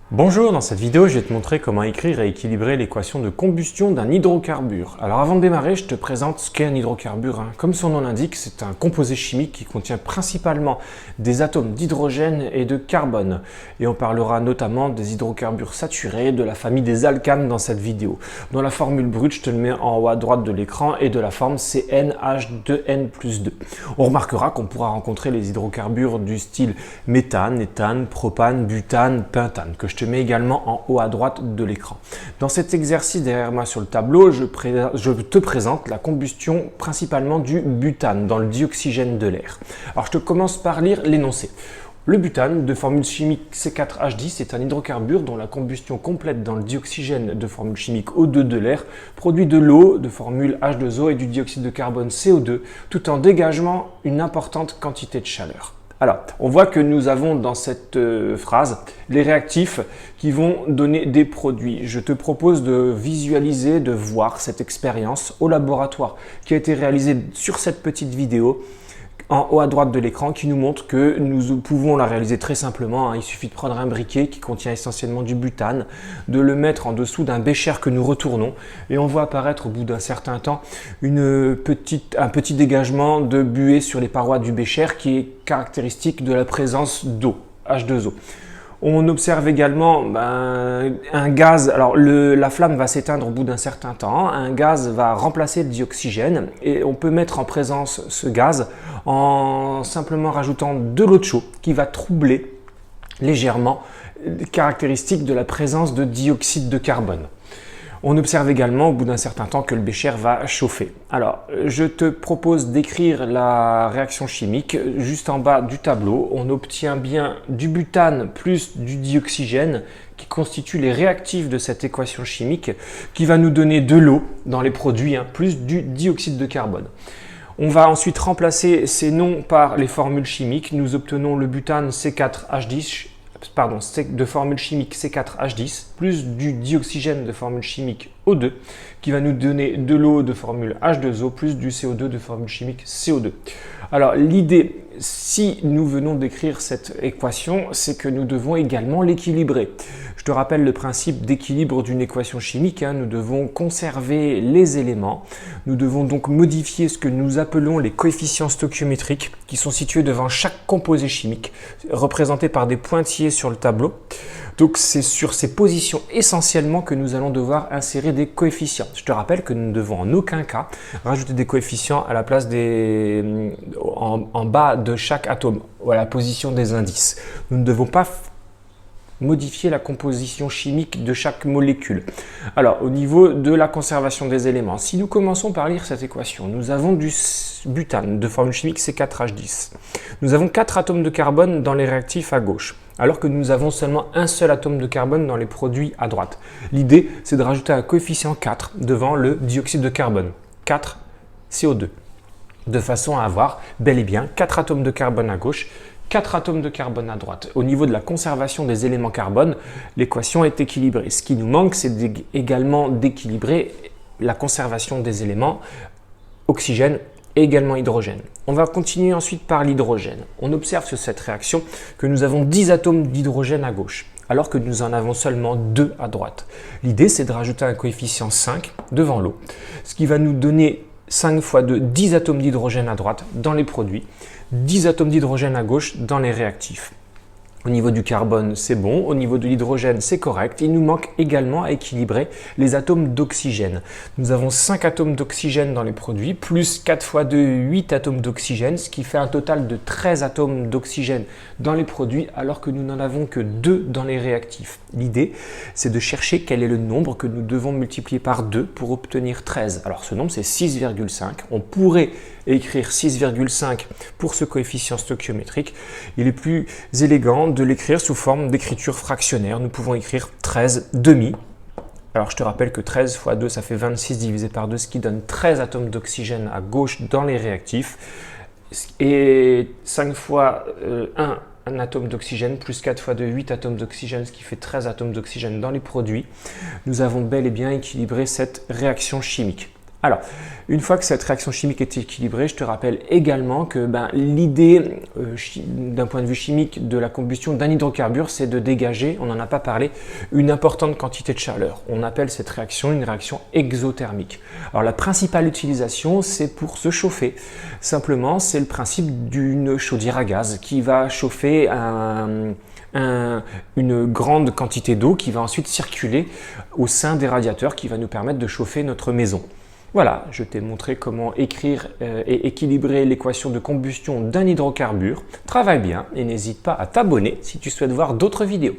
Bonjour, dans cette vidéo, je vais te montrer comment écrire et équilibrer l'équation de combustion d'un hydrocarbure. Alors avant de démarrer, je te présente ce qu'est un hydrocarbure. Comme son nom l'indique, c'est un composé chimique qui contient principalement des atomes d'hydrogène et de carbone. Et on parlera notamment des hydrocarbures saturés de la famille des alcanes dans cette vidéo. Dans la formule brute, je te le mets en haut à droite de l'écran et de la forme CnH2n+2. On remarquera qu'on pourra rencontrer les hydrocarbures du style méthane, éthane, propane, butane, pentane, que je te mets également en haut à droite de l'écran. Dans cet exercice derrière moi sur le tableau, je te présente la combustion principalement du butane dans le dioxygène de l'air. Alors je te commence par lire l'énoncé. Le butane, de formule chimique C4H10, est un hydrocarbure dont la combustion complète dans le dioxygène de formule chimique O2 de l'air produit de l'eau de formule H2O et du dioxyde de carbone CO2, tout en dégageant une importante quantité de chaleur. Alors, on voit que nous avons dans cette phrase les réactifs qui vont donner des produits. Je te propose de visualiser, de voir cette expérience au laboratoire qui a été réalisée sur cette petite vidéo en haut à droite de l'écran qui nous montre que nous pouvons la réaliser très simplement. Il suffit de prendre un briquet qui contient essentiellement du butane, de le mettre en dessous d'un bécher que nous retournons et on voit apparaître au bout d'un certain temps un petit dégagement de buée sur les parois du bécher qui est caractéristique de la présence d'eau, H2O. On observe également un gaz, alors la flamme va s'éteindre au bout d'un certain temps, un gaz va remplacer le dioxygène et on peut mettre en présence ce gaz en simplement rajoutant de l'eau de chaud qui va troubler légèrement les caractéristiques de la présence de dioxyde de carbone. On observe également au bout d'un certain temps que le bécher va chauffer. Alors, je te propose d'écrire la réaction chimique juste en bas du tableau. On obtient bien du butane plus du dioxygène qui constituent les réactifs de cette équation chimique qui va nous donner de l'eau dans les produits plus du dioxyde de carbone. On va ensuite remplacer ces noms par les formules chimiques. Nous obtenons le butane C4H10 de formule chimique C4H10 plus du dioxygène de formule chimique O2 qui va nous donner de l'eau de formule H2O plus du CO2 de formule chimique CO2. Alors l'idée, si nous venons d'écrire cette équation, c'est que nous devons également l'équilibrer. Je te rappelle le principe d'équilibre d'une équation chimique. Nous devons conserver les éléments. Nous devons donc modifier ce que nous appelons les coefficients stoichiométriques qui sont situés devant chaque composé chimique, représentés par des pointillés sur le tableau. Donc c'est sur ces positions essentiellement que nous allons devoir insérer des coefficients. Je te rappelle que nous ne devons en aucun cas rajouter des coefficients à la place en bas de chaque atome ou à la position des indices. Nous ne devons pas modifier la composition chimique de chaque molécule. Alors, au niveau de la conservation des éléments, si nous commençons par lire cette équation, nous avons du butane de formule chimique C4H10. Nous avons 4 atomes de carbone dans les réactifs à gauche, alors que nous avons seulement un seul atome de carbone dans les produits à droite. L'idée, c'est de rajouter un coefficient 4 devant le dioxyde de carbone, 4 CO2, de façon à avoir bel et bien 4 atomes de carbone à gauche, 4 atomes de carbone à droite. Au niveau de la conservation des éléments carbone, l'équation est équilibrée. Ce qui nous manque, c'est également d'équilibrer la conservation des éléments oxygène et également hydrogène. On va continuer ensuite par l'hydrogène. On observe sur cette réaction que nous avons 10 atomes d'hydrogène à gauche, alors que nous en avons seulement 2 à droite. L'idée, c'est de rajouter un coefficient 5 devant l'eau, ce qui va nous donner 5 fois 2, 10 atomes d'hydrogène à droite dans les produits, 10 atomes d'hydrogène à gauche dans les réactifs. Au niveau du carbone, c'est bon. Au niveau de l'hydrogène, c'est correct. Il nous manque également à équilibrer les atomes d'oxygène. Nous avons 5 atomes d'oxygène dans les produits, plus 4 fois 2, 8 atomes d'oxygène, ce qui fait un total de 13 atomes d'oxygène dans les produits, alors que nous n'en avons que 2 dans les réactifs. L'idée, c'est de chercher quel est le nombre que nous devons multiplier par 2 pour obtenir 13. Alors ce nombre, c'est 6,5. On pourrait écrire 6,5 pour ce coefficient stoichiométrique. Il est plus élégant de l'écrire sous forme d'écriture fractionnaire. Nous pouvons écrire 13 demi. Alors je te rappelle que 13 fois 2, ça fait 26 divisé par 2, ce qui donne 13 atomes d'oxygène à gauche dans les réactifs. Et 5 fois 1, un atome d'oxygène, plus 4 fois 2, 8 atomes d'oxygène, ce qui fait 13 atomes d'oxygène dans les produits. Nous avons bel et bien équilibré cette réaction chimique. Alors, une fois que cette réaction chimique est équilibrée, je te rappelle également que l'idée d'un point de vue chimique de la combustion d'un hydrocarbure, c'est de dégager, on n'en a pas parlé, une importante quantité de chaleur. On appelle cette réaction une réaction exothermique. Alors la principale utilisation, c'est pour se chauffer. Simplement, c'est le principe d'une chaudière à gaz qui va chauffer une grande quantité d'eau qui va ensuite circuler au sein des radiateurs qui va nous permettre de chauffer notre maison. Voilà, je t'ai montré comment écrire et équilibrer l'équation de combustion d'un hydrocarbure. Travaille bien et n'hésite pas à t'abonner si tu souhaites voir d'autres vidéos.